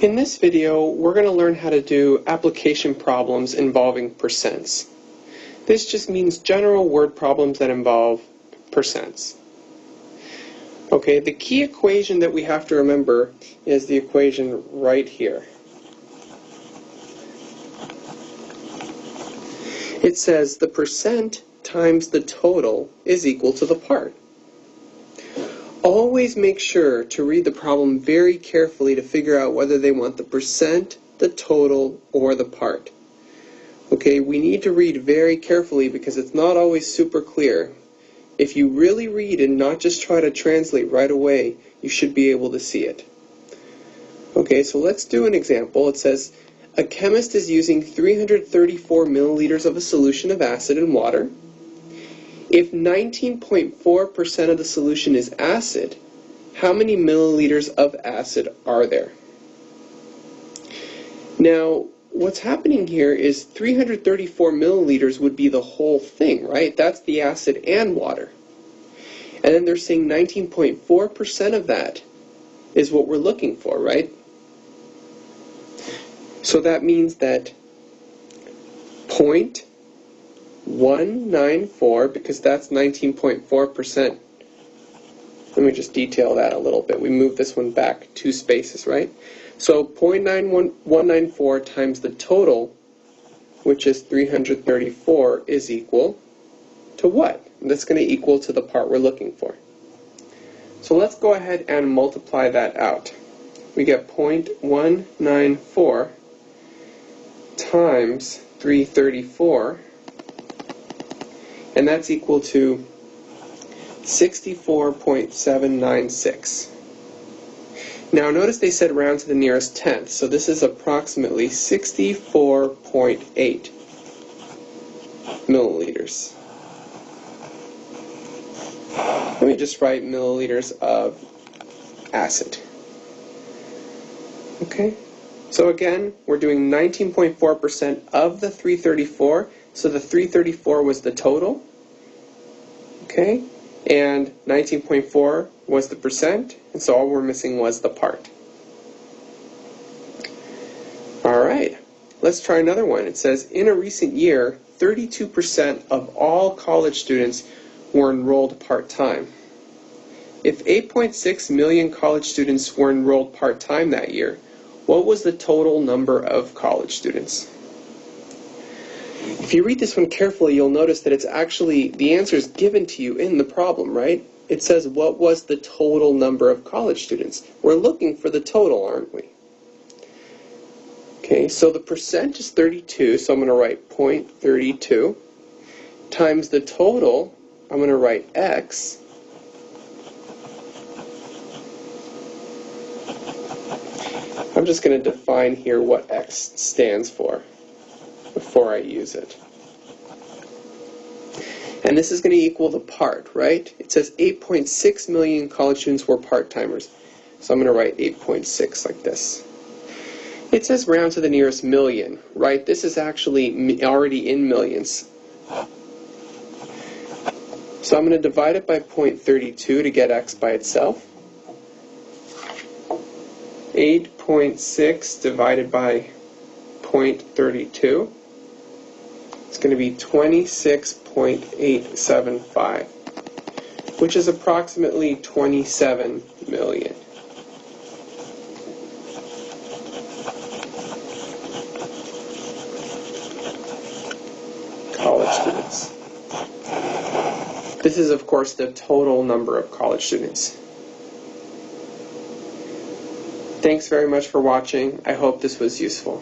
In this video, we're going to learn how to do application problems involving percents. This just means general word problems that involve percents. Okay, the key equation that we have to remember is the equation right here. It says the percent times the total is equal to the part. Always make sure to read the problem very carefully to figure out whether they want the percent, the total, or the part. Okay, we need to read very carefully because it's not always super clear. If you really read and not just try to translate right away, you should be able to see it. Okay, so let's do an example. It says, a chemist is using 334 milliliters of a solution of acid in water. If 19.4% of the solution is acid, how many milliliters of acid are there? Now, what's happening here is 334 milliliters would be the whole thing, right? That's the acid and water. And then they're saying 19.4% of that is what we're looking for, right? So that means that 0.194, because that's 19.4%. Let me just detail that a little bit. We move this one back 2 spaces, right? So 0.194 times the total, which is 334, is equal to what? That's going to equal to the part we're looking for. So let's go ahead and multiply that out. We get 0.194 times 334, and that's equal to 64.796. Now notice they said round to the nearest tenth, so this is approximately 64.8 milliliters. Let me just write milliliters of acid. Okay, so again, we're doing 19.4% of the 334, so the 334 was the total, okay, and 19.4 was the percent, and so all we're missing was the part. Alright, let's try another one. It says, in a recent year, 32% of all college students were enrolled part-time. If 8.6 million college students were enrolled part-time that year, what was the total number of college students? If you read this one carefully, you'll notice that it's actually, the answer is given to you in the problem, right? It says, what was the total number of college students? We're looking for the total, aren't we? Okay, so the percent is 32, so I'm going to write 0.32 times the total, I'm going to write x. I'm just going to define here what x stands for before I use it. And this is going to equal the part, right? It says 8.6 million college students were part-timers. So I'm going to write 8.6 like this. It says round to the nearest million, right? This is actually already in millions. So I'm going to divide it by 0.32 to get x by itself. 8.6 divided by 0.32. It's going to be 26.875, which is approximately 27 million. College students. This is, of course, the total number of college students. Thanks very much for watching. I hope this was useful.